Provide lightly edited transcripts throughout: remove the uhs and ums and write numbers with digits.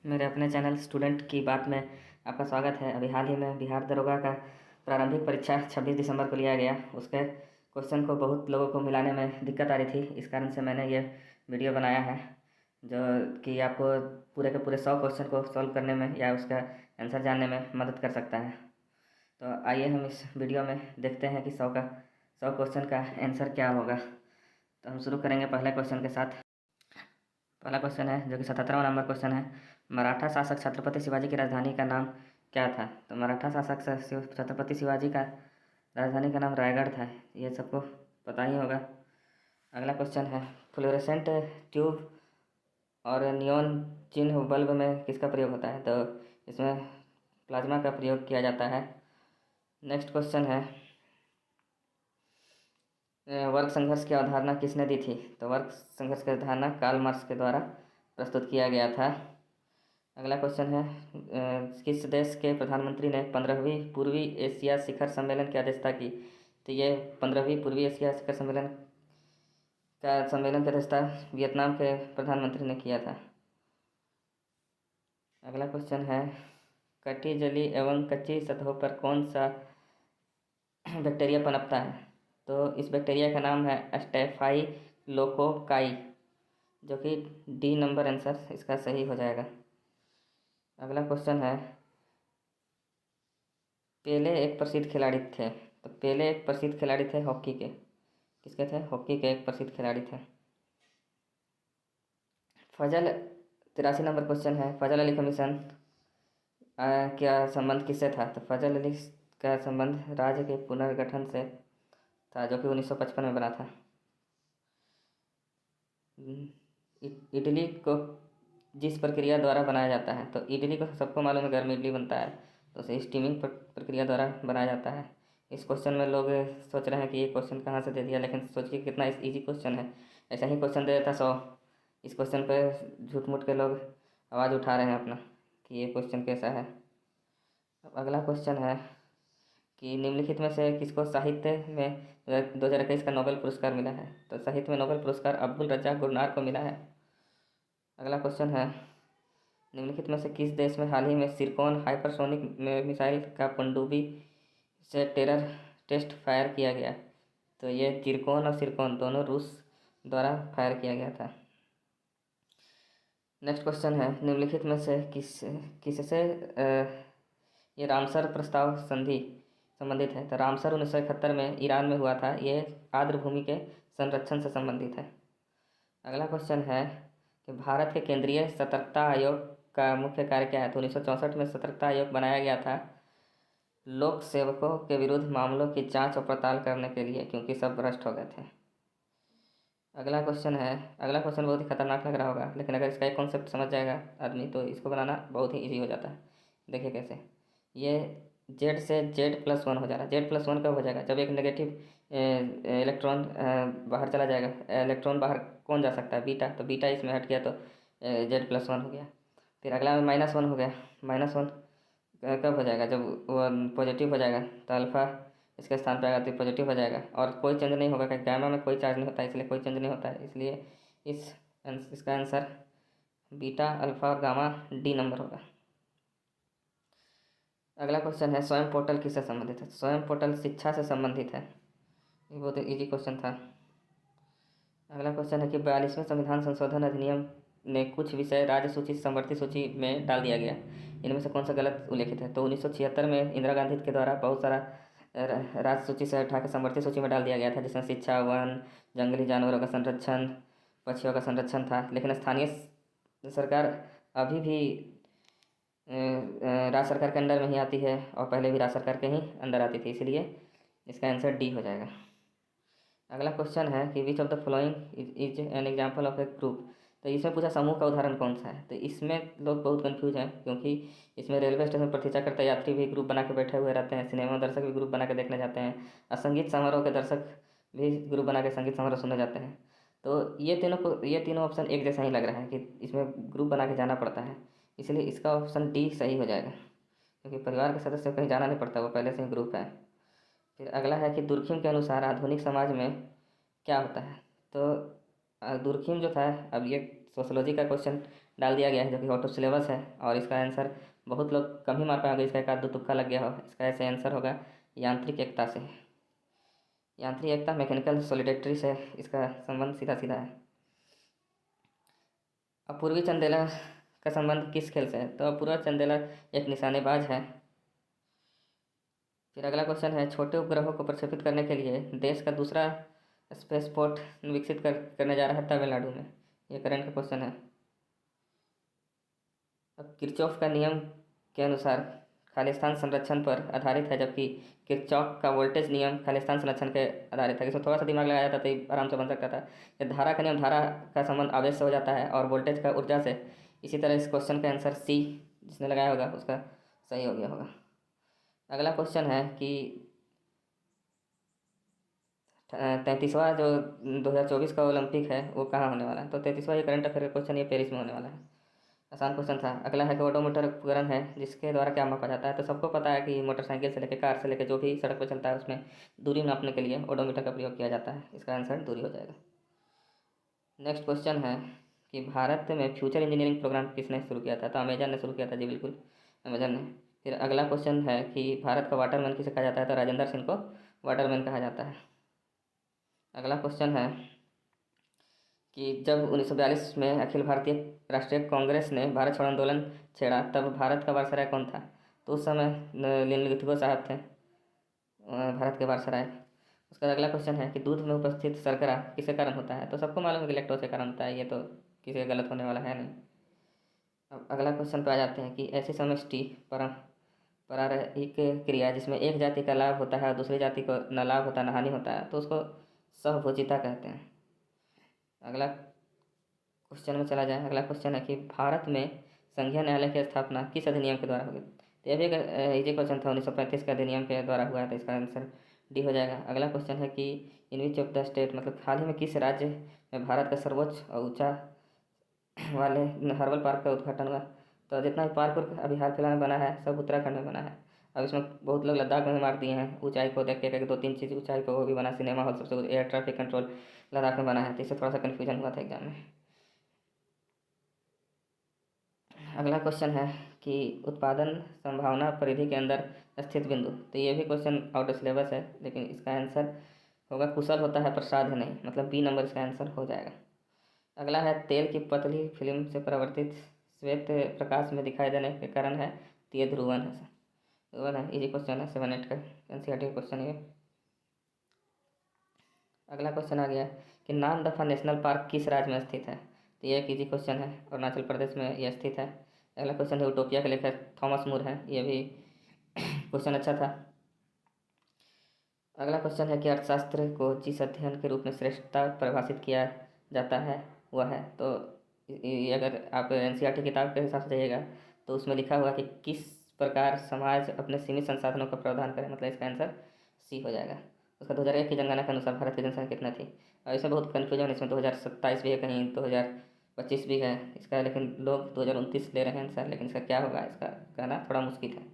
मेरे अपने channel student की बात में आपका स्वागत है। अभी हाल ही में बिहार दरोगा का प्रारंभिक परीक्षा 26 दिसंबर को लिया गया। उसके क्वेश्चन को बहुत लोगों को मिलाने में दिक्कत आ रही थी। इस कारण से मैंने ये वीडियो बनाया है जो कि आपको पूरे के पूरे 100 क्वेश्चन को सॉल्व करने में या उसका आंसर जानने में मदद कर सकता है। तो आइए हम इस वीडियो में देखते हैं कि 100 क्वेश्चन का आंसर क्या होगा। तो हम शुरू करेंगे पहले क्वेश्चन के साथ। पहला क्वेश्चन है जो कि 77वां नंबर क्वेश्चन है। मराठा शासक छत्रपति शिवाजी की राजधानी का नाम क्या था? तो मराठा शासक छत्रपति शिवाजी का राजधानी का नाम रायगढ़ था। ये सबको पता ही होगा। अगला क्वेश्चन है फ्लोरेसेंट ट्यूब और नियॉन चिन्ह बल्ब में किसका प्रयोग होता है? तो इसमें प्लाज्मा का प्रयोग किया जाता है। नेक्स्ट क्वेश्चन है वर्ग संघर्ष की अवधारणा किसने दी थी? तो वर्ग संघर्ष की अवधारणा कार्ल मार्क्स के द्वारा प्रस्तुत किया गया था। अगला क्वेश्चन है किस देश के प्रधानमंत्री ने 15वीं पूर्वी एशिया शिखर सम्मेलन की अध्यक्षता की? तो ये 15वीं पूर्वी एशिया शिखर सम्मेलन की अध्यक्षता वियतनाम के प्रधानमंत्री ने किया था। अगला क्वेश्चन है कटी जली एवं कच्ची सतहों पर कौन सा बैक्टीरिया पनपता है? तो इस बैक्टीरिया का नाम है स्टेफाइलोकोकाई, जो कि डी नंबर आंसर इसका सही हो जाएगा। अगला क्वेश्चन है पेले एक प्रसिद्ध खिलाड़ी थे। तो पेले एक प्रसिद्ध खिलाड़ी थे हॉकी के। किसके थे? हॉकी के एक प्रसिद्ध खिलाड़ी थे। फजल 83 नंबर क्वेश्चन है फजल अली कमीशन क्या संबंध किससे था? तो फजल अली का संबंध राज्य के पुनर्गठन से था जो कि 1955 में बना था। इडली को जिस प्रक्रिया द्वारा बनाया जाता है, तो इडली को सबको मालूम है गर्म इडली बनता है, तो उसे स्टीमिंग प्रक्रिया द्वारा बनाया जाता है। इस क्वेश्चन में लोग सोच रहे हैं कि ये क्वेश्चन कहाँ से दे दिया, लेकिन सोचिए कितना इजी क्वेश्चन है। ऐसा ही क्वेश्चन दे देता 100। इस क्वेश्चन पे झूठ मूठ के लोग आवाज़ उठा रहे हैं अपना कि ये क्वेश्चन कैसा है। अब अगला क्वेश्चन है कि निम्नलिखित में से किसको साहित्य में 2021 का नोबेल पुरस्कार मिला है? तो साहित्य में नोबेल पुरस्कार अब्दुल रज़्ज़ाक़ गुरनार को मिला है। अगला क्वेश्चन है निम्नलिखित में से किस देश में हाल ही में सिरकॉन हाइपरसोनिक मिसाइल का पनडुब्बी से टेरर टेस्ट फायर किया गया? तो ये जिरकॉन और सिरकॉन दोनों रूस द्वारा फायर किया गया था। नेक्स्ट क्वेश्चन है निम्नलिखित में से किससे ये रामसर प्रस्ताव संधि संबंधित है? तो रामसर 1971 में ईरान में हुआ था। ये आर्द्र भूमि के संरक्षण से संबंधित है। अगला क्वेश्चन है कि भारत के केंद्रीय सतर्कता आयोग का मुख्य कार्य क्या है? तो 1964 में सतर्कता आयोग बनाया गया था लोक सेवकों के विरुद्ध मामलों की जांच और पड़ताल करने के लिए, क्योंकि सब भ्रष्ट हो गए थे। अगला क्वेश्चन बहुत ही खतरनाक लग रहा होगा, लेकिन अगर इसका एक कॉन्सेप्ट समझ जाएगा आदमी तो इसको बनाना बहुत ही ईजी हो जाता है। देखिए कैसे। ये जेड से Z+1 हो जा रहा है। Z+1 कब हो जाएगा? जब एक नेगेटिव इलेक्ट्रॉन बाहर चला जाएगा। इलेक्ट्रॉन बाहर कौन जा सकता है? बीटा। तो बीटा इसमें हट गया तो Z+1 हो गया। फिर अगला में -1 हो गया। -1 कब हो जाएगा? जब वो पॉजिटिव हो जाएगा तो अल्फ़ा इसके स्थान पर आएगा तो पॉजिटिव हो जाएगा और कोई चेंज नहीं होगा, क्योंकि गामा में कोई चार्ज नहीं होता है, इसलिए कोई चेंज नहीं होता है। इसलिए इसका आंसर बीटा, अल्फ़ा और गामा डी नंबर होगा। अगला क्वेश्चन है स्वयं पोर्टल किससे संबंधित है? स्वयं पोर्टल शिक्षा से संबंधित है। ये बहुत इजी क्वेश्चन था। अगला क्वेश्चन है कि 42वें संविधान संशोधन अधिनियम ने कुछ विषय राज्य सूची से समवर्ती सूची में डाल दिया गया। इनमें से कौन सा गलत उल्लेखित है? तो 1976 में इंदिरा गांधी के द्वारा बहुत सारा राज्य सूची से उठा के समवर्ती सूची में डाल दिया गया था, जिसमें शिक्षा, वन, जंगली जानवरों का संरक्षण, पक्षियों का संरक्षण था। लेकिन स्थानीय सरकार अभी भी राज्य सरकार के अंडर में ही आती है और पहले भी राज्य सरकार के ही अंडर आती थी, इसलिए इसका आंसर डी हो जाएगा। अगला क्वेश्चन है कि which of the following is an example of A group? तो इसमें पूछा समूह का उदाहरण कौन सा है? तो इसमें लोग बहुत कंफ्यूज हैं, क्योंकि इसमें रेलवे स्टेशन प्रतीक्षा करते यात्री भी ग्रुप बना के बैठे हुए रहते हैं, सिनेमा दर्शक भी ग्रुप बना के देखने जाते हैं, और संगीत समारोह के दर्शक भी ग्रुप बना के संगीत समारोह सुनने जाते हैं। तो ये तीनों ऑप्शन एक जैसा ही लग रहा है कि इसमें ग्रुप बना के जाना पड़ता है, इसलिए इसका ऑप्शन डी सही हो जाएगा, क्योंकि परिवार के सदस्य को कहीं जाना नहीं पड़ता, वो पहले से ही ग्रुप है। फिर अगला है कि दुर्खिम के अनुसार आधुनिक समाज में क्या होता है? तो दुर्खिम जो था, अब ये सोशोलॉजी का क्वेश्चन डाल दिया गया है जो कि आउट ऑफ सिलेबस है, और इसका आंसर बहुत लोग कम ही मार पाएंगे, इसका एक आध दो तुक्का लग गया हो। इसका ऐसे आंसर होगा यांत्रिक एकता से। यांत्रिक एकता मैकेनिकल सॉलिडेरिटी से इसका संबंध सीधा सीधा है। अपूर्वी चंदेला का संबंध किस खेल से है? तो अपूर्वा चंदेला एक निशानेबाज है। फिर अगला क्वेश्चन है, छोटे उपग्रहों को प्रक्षेपित करने के लिए देश का दूसरा स्पेसपोर्ट विकसित करने जा रहा है तमिलनाडु में। ये करंट का क्वेश्चन है। अब किरचॉफ का नियम के अनुसार खालिस्तान संरक्षण पर आधारित है, जबकि किरचॉफ का वोल्टेज नियम खालिस्तान संरक्षण के आधारित है। इसमें थोड़ा सा दिमाग लगाया जाता तो आराम से बन सकता था। ये धारा का नियम, धारा का संबंध आवेश से हो जाता है और वोल्टेज का ऊर्जा से। इसी तरह इस क्वेश्चन का आंसर सी जिसने लगाया होगा उसका सही हो गया होगा। अगला क्वेश्चन है कि 33वां जो 2024 का ओलंपिक है वो कहाँ होने वाला है? तो 33वां ये करंट अफेयर का क्वेश्चन ये पेरिस में होने वाला है। आसान क्वेश्चन था। अगला है कि ओडोमीटर उपकरण है जिसके द्वारा क्या मापा जाता है? तो सबको पता है कि मोटरसाइकिल से लेकर कार से लेकर जो भी सड़क पर चलता है उसमें दूरी नापने के लिए ओडोमीटर का प्रयोग किया जाता है। इसका आंसर दूरी हो जाएगा। नेक्स्ट क्वेश्चन है कि भारत में फ्यूचर इंजीनियरिंग प्रोग्राम किसने शुरू किया था? तो अमेजन ने शुरू किया था जी, बिल्कुल अमेजन ने। फिर अगला क्वेश्चन है कि भारत का वाटरमैन किसे कहा जाता है? तो राजेंद्र सिंह को वाटरमैन कहा जाता है। अगला क्वेश्चन है कि जब 1942 में अखिल भारतीय राष्ट्रीय कांग्रेस ने भारत छोड़ो आंदोलन छेड़ा तब भारत का वायसराय कौन था? तो उस समय निम्नलिखित साहब थे भारत के वायसराय। उसका अगला क्वेश्चन है कि दूध में उपस्थित शर्करा किसके कारण होता है? तो सबको मालूम है कि लैक्टोज के कारण होता है, ये तो किसी का गलत होने वाला है नहीं। अब अगला क्वेश्चन पे आ जाते हैं कि ऐसी समष्टि पारंपरिक क्रिया जिसमें एक जाति का लाभ होता है और दूसरी जाति को न लाभ होता न हानि होता है, तो उसको सहभोजिता कहते हैं। अगला क्वेश्चन में चला जाए। अगला क्वेश्चन है कि भारत में संघीय न्यायालय की स्थापना किस अधिनियम के द्वारा होगी? तो यह भी एक इजी क्वेश्चन था, 1935 के अधिनियम के द्वारा हुआ है, तो इसका आंसर डी हो जाएगा। अगला क्वेश्चन है कि इन विच ऑफ द स्टेट, मतलब हाल ही में किस राज्य में भारत का सर्वोच्च और ऊंचा वाले हर्बल पार्क का उद्घाटन हुआ? तो जितना भी पार्क अभी हाल फिलहाल में बना है सब उत्तराखंड में बना है। अब इसमें बहुत लोग लद्दाख में मार दिए हैं ऊंचाई को देख के, दो तीन चीज़ ऊंचाई को वो भी बना, सिनेमा हॉल सबसे एयर ट्रैफिक कंट्रोल लद्दाख में बना है, तो इससे थोड़ा सा कन्फ्यूजन हुआ था एग्जाम में। अगला क्वेश्चन है कि उत्पादन संभावना परिधि के अंदर स्थित बिंदु। तो ये भी क्वेश्चन आउट ऑफ सिलेबस है, लेकिन इसका आंसर होगा कुशल होता है प्रसाद नहीं, मतलब बी नंबर इसका आंसर हो जाएगा। अगला है तेल की पतली फिल्म से परावर्तित श्वेत प्रकाश में दिखाई देने के कारण है, तो ये ध्रुवन है। ध्रुवन है, इजी क्वेश्चन है, 7-8 का NCERT का क्वेश्चन ये। अगला क्वेश्चन आ गया कि नामदफा नेशनल पार्क किस राज्य में स्थित है? तो ये एक इजी क्वेश्चन है, अरुणाचल प्रदेश में यह स्थित है। अगला क्वेश्चन है यूटोपिया के लेखक थॉमस मूर है, ये भी क्वेश्चन अच्छा था। अगला क्वेश्चन है कि अर्थशास्त्र को जिस अध्ययन के रूप में श्रेष्ठता परिभाषित किया जाता है वह है, तो ये अगर आप NCERT किताब के हिसाब से जाइएगा तो उसमें लिखा हुआ कि किस प्रकार समाज अपने सीमित संसाधनों का प्रावधान करे, मतलब इसका आंसर सी हो जाएगा। उसका 2001 की जनगणना के अनुसार भारत की जनसंख्या कितना थी? और इसमें बहुत कन्फ्यूजन, इसमें 2027 भी है, कहीं 2025 भी है इसका, लेकिन लोग 2029 ले रहे हैं आंसर, लेकिन इसका क्या होगा इसका कहना थोड़ा मुश्किल है।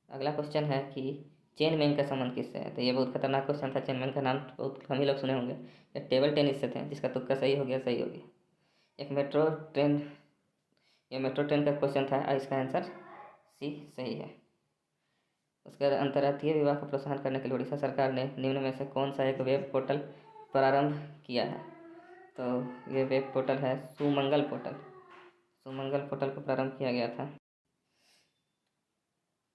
अगला क्वेश्चन है कि चेन मैन का संबंध किससे है? तो ये बहुत खतरनाक क्वेश्चन था, चेन मैन का नाम बहुत कम ही लोग सुने होंगे। ये टेबल टेनिस से थे, जिसका तुक्का सही हो गया, सही हो गया। एक मेट्रो ट्रेन, ये मेट्रो ट्रेन का क्वेश्चन था, इसका आंसर सी सही है। उसके बाद अंतर्राष्ट्रीय विवाह को प्रोत्साहन करने के लिए उड़ीसा सरकार ने निम्न में से कौन सा एक वेब पोर्टल प्रारंभ किया है? तो ये वेब पोर्टल है सुमंगल पोर्टल। सुमंगल पोर्टल को प्रारंभ किया गया था।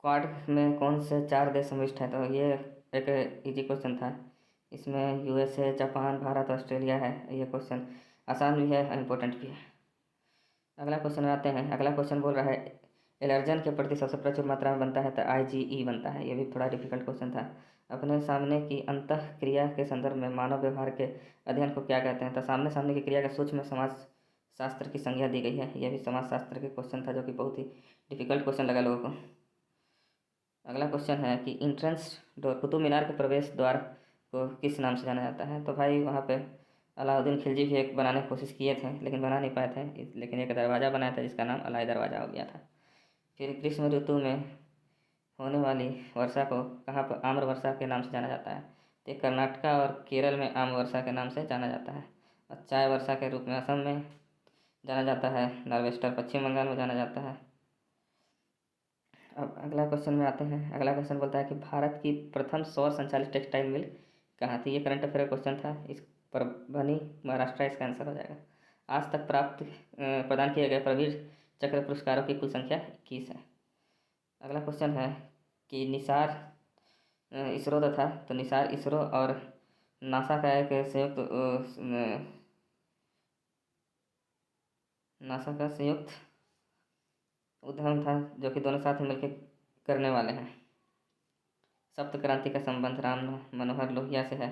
क्वाड में कौन से 4 देश सम्मिलित हैं? तो ये एक इजी क्वेश्चन था। इसमें USA, जापान, भारत, ऑस्ट्रेलिया है। ये क्वेश्चन आसान भी है और इम्पोर्टेंट भी है। अगला क्वेश्चन में आते हैं। अगला क्वेश्चन बोल रहा है एलर्जन के प्रति सबसे प्रचुर मात्रा में बनता है, तो IgE बनता है। ये भी थोड़ा डिफिकल्ट क्वेश्चन था। अपने सामने की अंतः क्रिया के संदर्भ में मानव व्यवहार के अध्ययन को क्या कहते हैं? तो सामने सामने की क्रिया के सूक्ष्म समाज शास्त्र की संज्ञा दी गई है। यह भी समाज शास्त्र के क्वेश्चन था, जो कि बहुत ही डिफिकल्ट क्वेश्चन लगा लोगों को। अगला क्वेश्चन है कि इंट्रेंस डोर, कुतुब मीनार के प्रवेश द्वार को किस नाम से जाना जाता है? तो भाई वहाँ पे अलाउद्दीन खिलजी भी एक बनाने की कोशिश किए थे, लेकिन बना नहीं पाए थे, लेकिन एक दरवाज़ा बनाया था जिसका नाम अलाई दरवाज़ा हो गया था। फिर ग्रीष्म ऋतु में होने वाली वर्षा को कहाँ पर आम्र वर्षा के नाम से जाना जाता है? तो ये कर्नाटका और केरल में आम वर्षा के नाम से जाना जाता है। और चाय वर्षा के रूप में असम में जाना जाता है। नार्वेस्टर पश्चिम बंगाल में जाना जाता है। अब अगला क्वेश्चन में आते हैं। अगला क्वेश्चन बोलता है कि भारत की प्रथम सौर संचालित टेक्सटाइल मिल कहाँ थी। ये करंट अफेयर क्वेश्चन था। इस परभनी महाराष्ट्र इसका आंसर हो जाएगा। आज तक प्रदान किए गए प्रवीर चक्र पुरस्कारों की कुल संख्या 21 है। अगला क्वेश्चन है कि निसार इसरो था, तो निसार इसरो और नासा का एक संयुक्त उद्यम था, जो कि दोनों साथ मिलकर करने वाले हैं। सप्त क्रांति का संबंध राम मनोहर लोहिया से है।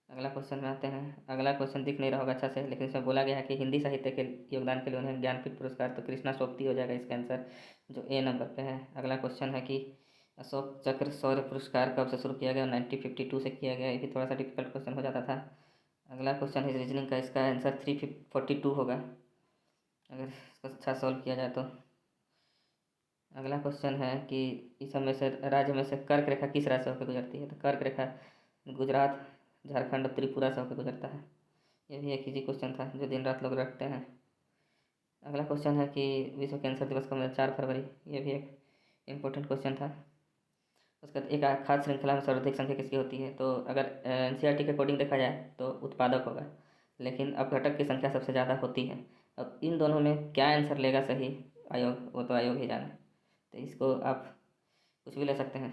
अगला क्वेश्चन में आते हैं। अगला क्वेश्चन दिख नहीं रहा होगा अच्छा से, लेकिन इसमें बोला गया है कि हिंदी साहित्य के योगदान के लिए उन्हें ज्ञानपीठ पुरस्कार, तो कृष्णा सोपती हो जाएगा इसका आंसर, जो ए नंबर पे है। अगला क्वेश्चन है कि अशोक चक्र शौर्य पुरस्कार कब से शुरू किया गया। 1952 से किया गया। ये भी थोड़ा सा डिफिकल्ट क्वेश्चन हो जाता था। अगला क्वेश्चन है रीजनिंग का, इसका आंसर 342 होगा अगर इसको अच्छा सॉल्व किया जाए तो। अगला क्वेश्चन है कि इस सब में से राज्य में से कर्क रेखा किस राज्य से होकर गुजरती है। तो कर्क रेखा गुजरात, झारखंड और त्रिपुरा से होकर गुजरता है। ये भी एक इजी क्वेश्चन था जो दिन रात लोग रखते हैं। अगला क्वेश्चन है कि विश्व कैंसर दिवस कब है। 4 फरवरी। ये भी एक इम्पोर्टेंट क्वेश्चन था। उसके बाद एक खाद्य श्रृंखला में सर्वाधिक संख्या किसकी होती है। तो अगर एनसीईआरटी के अकॉर्डिंग देखा जाए तो उत्पादक होगा, लेकिन अपघटक की संख्या सबसे ज़्यादा होती है। अब इन दोनों में क्या आंसर लेगा सही आयोग, वो तो आयोग ही जाने, तो इसको आप कुछ भी ले सकते हैं।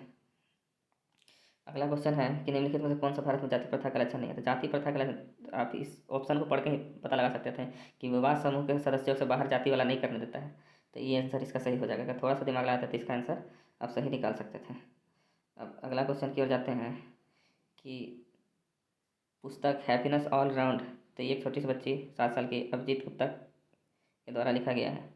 अगला क्वेश्चन है कि निम्नलिखित में से कौन सा भारत में जाति प्रथा का लक्षण नहीं है। तो जाति प्रथा का लक्षण आप इस ऑप्शन को पढ़ के ही पता लगा सकते थे कि विवाह समूह के सदस्यों से बाहर जाति वाला नहीं करने देता है। तो ये आंसर इसका सही हो जाएगा। अगर थोड़ा सा दिमाग लगाते तो इसका आंसर आप सही निकाल सकते थे। अब अगला क्वेश्चन की ओर जाते हैं कि पुस्तक हैप्पीनेस ऑल राउंड, तो ये एक छोटी सी बच्ची 7 साल की अभिजीत गुप्ता के द्वारा लिखा गया है।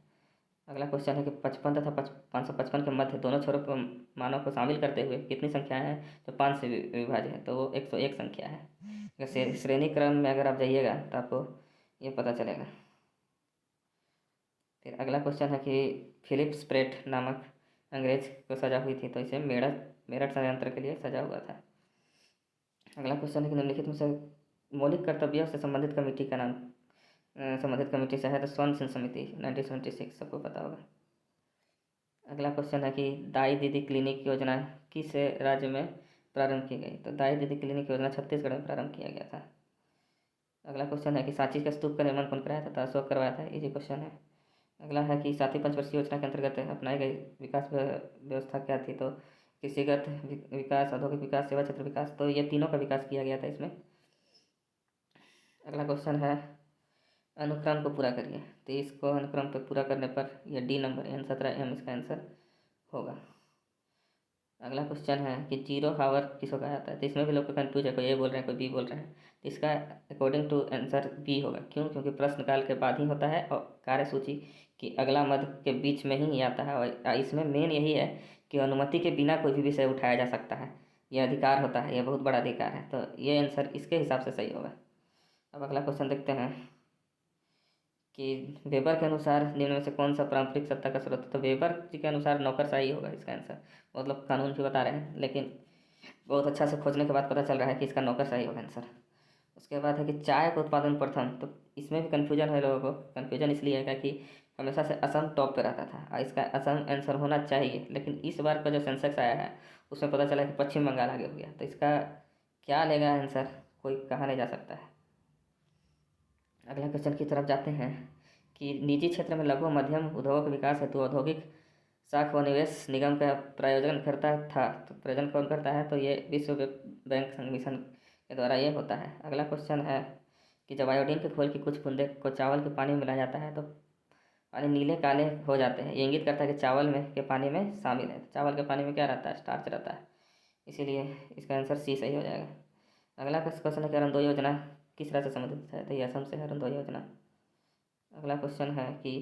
अगला क्वेश्चन है कि 55 तथा 555 के मध्य दोनों छोरों को मानव को शामिल करते हुए कितनी संख्याएं हैं जो 5 से विभाज्य है। तो वो 101 संख्या है। अगर श्रेणी क्रम में अगर आप जाइएगा तो आपको ये पता चलेगा। फिर अगला क्वेश्चन है कि फिलिप स्प्रेट नामक अंग्रेज को सजा हुई थी, तो इसे मेरठ षड्यंत्र के लिए सजा हुआ था। अगला क्वेश्चन है कि निम्नलिखित में से मौलिक कर्तव्यों से संबंधित कमेटी का नाम संबंधित कमेटी से है। तो स्वर्ण सिंह समिति 1976 सबको पता होगा। अगला क्वेश्चन है कि दाई दीदी क्लिनिक योजना किस राज्य में प्रारंभ की गई। तो दाई दीदी क्लिनिक योजना छत्तीसगढ़ में प्रारंभ किया गया था। अगला क्वेश्चन है कि सांची के स्तूप का निर्माण कौन कराया था। तो अशोक करवाया था। इजी क्वेश्चन है। अगला है कि सातवीं पंचवर्षीय योजना के अंतर्गत अपनाई गई विकास व्यवस्था क्या थी। तो कृषिगत विकास, औद्योगिक विकास, सेवा क्षेत्र विकास, तो ये तीनों का विकास किया गया था इसमें। अगला क्वेश्चन है अनुक्रम को पूरा करिए। तो इसको अनुक्रम पे पूरा करने पर यह डी नंबर N17M इसका आंसर होगा। अगला क्वेश्चन है कि जीरो हावर किसको कहा जाता है। तो इसमें भी लोग कन्फ्यूज है, कोई ए बोल रहे हैं कोई बी बोल रहे हैं। तो इसका अकॉर्डिंग टू आंसर बी होगा। क्यों? क्योंकि प्रश्नकाल के बाद ही होता है और कार्यसूची की अगला मद के बीच में ही आता है। और इसमें मेन यही है कि अनुमति के बिना कोई भी विषय उठाया जा सकता है। यह अधिकार होता है, यह बहुत बड़ा अधिकार है। तो ये आंसर इसके हिसाब से सही होगा। अब अगला क्वेश्चन देखते हैं कि वेबर के अनुसार निम्न में से कौन सा पारंपरिक सत्ता का स्रोत है। तो वेबर जी के अनुसार नौकरशाही होगा इसका आंसर। मतलब कानून भी बता रहे हैं, लेकिन बहुत अच्छा से खोजने के बाद पता चल रहा है कि इसका नौकरशाही होगा आंसर। उसके बाद है कि चाय का उत्पादन प्रथम, तो इसमें भी कन्फ्यूजन है लोगों को। कन्फ्यूजन इसलिए है कि हमेशा से असम टॉप पे रहता था और इसका असम आंसर होना चाहिए, लेकिन इस बार का जो सेंसेक्स आया है उसमें पता चला कि पश्चिम बंगाल आगे हो गया। तो इसका क्या लेगा आंसर, कोई कहा नहीं जा सकता है। अगला क्वेश्चन की तरफ जाते हैं कि निजी क्षेत्र में लघु मध्यम उद्योगों के विकास हेतु औद्योगिक साख व निवेश निगम का प्रायोजन करता था। तो प्रायोजन कौन करता है। तो ये विश्व बैंक मिशन के द्वारा ये होता है। अगला क्वेश्चन है कि जब आयोडीन के घोल की कुछ बूंदे को चावल के पानी में मिलाया जाता है तो पानी नीले काले हो जाते हैं। ये इंगित करता है कि चावल में के पानी में शामिल है। चावल के पानी में क्या रहता है, स्टार्च रहता है, इसीलिए इसका आंसर सी सही हो जाएगा। अगला क्वेश्चन है कि अरुणोदय योजना किस राज्य से संबंधित है। तो ये असम से है अरुणोदय योजना। अगला क्वेश्चन है कि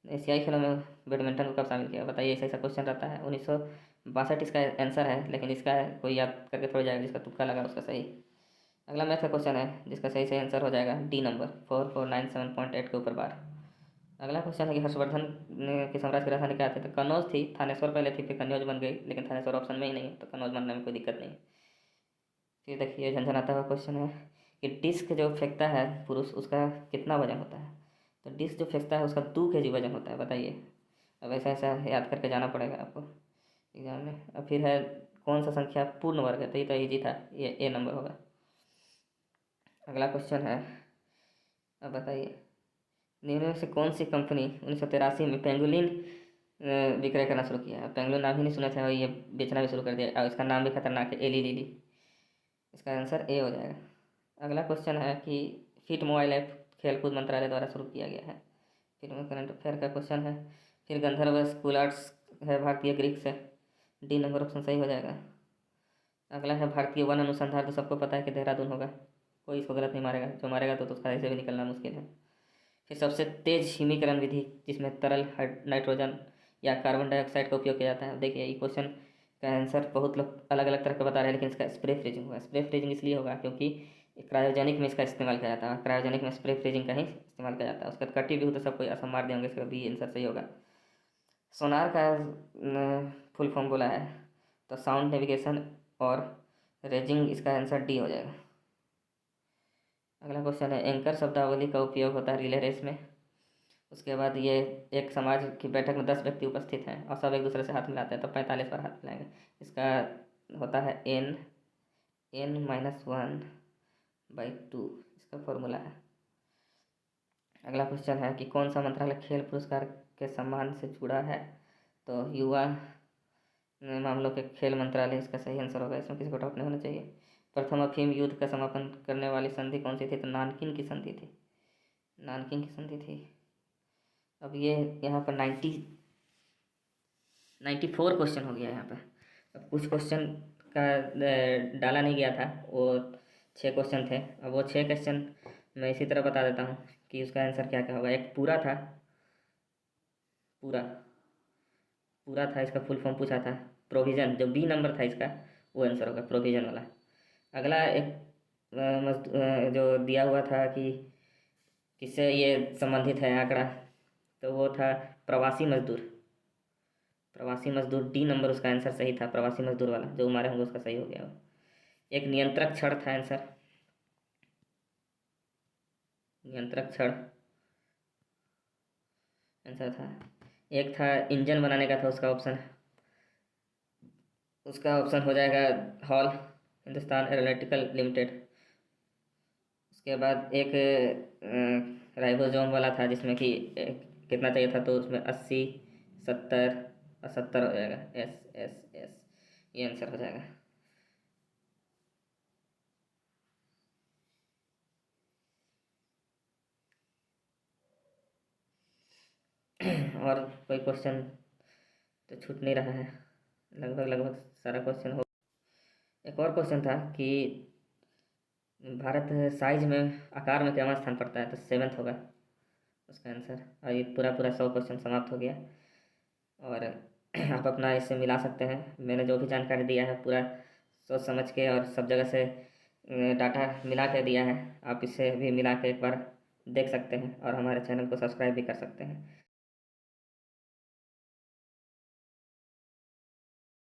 एशियाई खेलों में बैडमिंटन को कब शामिल किया। बताइए, ऐसा क्वेश्चन रहता है 1962 इसका आंसर है, लेकिन इसका कोई याद करके थोड़ा जाएगा, जिसका तुक्का लगा उसका सही। अगला मैथ का क्वेश्चन है जिसका सही सही आंसर हो जाएगा डी नंबर 4497.8 के ऊपर बार। अगला क्वेश्चन है कि हर्षवर्धन के साम्राज्य की राजधानी क्या थी। तो कनौज थी। थानेश्वर पहले थी, फिर कन्नौज बन गई, लेकिन थानेश्वर ऑप्शन में ही नहीं है, तो कनौज बनने में कोई दिक्कत नहीं। फिर देखिए झंझनाता हुआ क्वेश्चन है कि डिस्क जो फेंकता है पुरुष, उसका कितना वजन होता है। तो डिस्क जो फेंकता है उसका 2 kg वजन होता है, बताइए। अब ऐसा ऐसा याद करके जाना पड़ेगा आपको एग्जाम में। अब फिर है कौन सा संख्या पूर्ण वर्ग है, तो ये तो ईजी था, ये ए नंबर होगा। अगला क्वेश्चन है, अब बताइए निम्न में से कौन सी कंपनी 1983 में पेंगुलिन विक्रय करना शुरू किया। पेंगुलिन नाम ही नहीं सुने थे और ये बेचना भी शुरू कर दिया, और इसका नाम भी खतरनाक है, एली लिली। इसका आंसर ए हो जाएगा। अगला क्वेश्चन है कि फिट मोबाइल ऐप खेलकूद मंत्रालय द्वारा शुरू किया गया है। फिर करंट अफेयर का क्वेश्चन है। फिर गंधर्व स्कूल आर्ट्स है भारतीय ग्रीक से, डी नंबर ऑप्शन सही हो जाएगा। अगला है भारतीय वन अनुसंधान, तो सबको पता है कि देहरादून होगा, कोई इसको गलत नहीं मारेगा, जो मारेगा तो उसका ऐसे भी निकलना मुश्किल है। फिर सबसे तेज हिमीकरण विधि जिसमें तरल नाइट्रोजन या कार्बन डाइऑक्साइड का उपयोग किया जाता है। देखिए ये क्वेश्चन का आंसर बहुत लोग अलग अलग तरह का बता रहे हैं, लेकिन इसका स्प्रे फ्रीजिंग होगा। स्प्रे फ्रीजिंग इसलिए होगा क्योंकि क्रायोजेनिक में इसका इस्तेमाल किया जाता है, क्रायोजेनिक में स्प्रे फ्रीजिंग का ही इस्तेमाल किया जाता है। उसका कटी भी हो तो सब कोई असम मार देंगे, इसका भी आंसर सही होगा। सोनार का फुल फॉर्म बोला है, तो साउंड नेविगेशन और रेजिंग, इसका आंसर डी हो जाएगा। अगला क्वेश्चन है, एंकर शब्दावली का उपयोग होता है रिले रेस में। उसके बाद ये एक समाज की बैठक में 10 व्यक्ति उपस्थित हैं और सब एक दूसरे से हाथ मिलाते हैं, तो 45 पर हाथ मिलाएंगे। इसका होता है n-1/2, इसका फॉर्मूला है। अगला क्वेश्चन है कि कौन सा मंत्रालय खेल पुरस्कार के सम्मान से जुड़ा है। तो युवा मामलों के खेल मंत्रालय इसका सही आंसर होगा, इसमें किसी को डाउट नहीं होना चाहिए। प्रथम अफीम युद्ध का समापन करने वाली संधि कौन सी थी, तो नानकिन की संधि थी, नानकिन की संधि थी। अब ये यहाँ पर 94 क्वेश्चन हो गया यहाँ पर। अब कुछ क्वेश्चन का डाला नहीं गया था, वो 6 क्वेश्चन थे। अब वो 6 क्वेश्चन मैं इसी तरह बता देता हूँ कि उसका आंसर क्या क्या होगा। एक पूरा था, पूरा पूरा था, इसका फुल फॉर्म पूछा था। प्रोविज़न जो बी नंबर था इसका, वो आंसर होगा प्रोविज़न वाला। अगला एक जो दिया हुआ था कि किससे ये संबंधित है आंकड़ा, तो वो था प्रवासी मजदूर। प्रवासी मजदूर डी नंबर उसका आंसर सही था, प्रवासी मजदूर वाला जो मारे होंगे उसका सही हो गया। एक नियंत्रक छड़ था आंसर, नियंत्रक छड़ आंसर था। एक था इंजन बनाने का था, उसका ऑप्शन हो जाएगा हॉल हिंदुस्तान एरोनॉटिकल लिमिटेड। उसके बाद एक राइबोसोम वाला था जिसमें कि कितना चाहिए था, तो उसमें 80, 70 और 70 हो जाएगा, एस एस एस, ये आंसर हो जाएगा। और कोई क्वेश्चन तो छूट नहीं रहा है, लगभग लगभग सारा क्वेश्चन हो। एक और क्वेश्चन था कि भारत साइज में, आकार में क्या स्थान पड़ता है, तो 7th होगा उसका आंसर। और ये पूरा पूरा 100 क्वेश्चन समाप्त हो गया। और आप अपना इससे मिला सकते हैं, मैंने जो भी जानकारी दिया है पूरा सोच समझ के और सब जगह से डाटा मिला के दिया है। आप इसे भी मिला के एक बार देख सकते हैं और हमारे चैनल को सब्सक्राइब भी कर सकते हैं।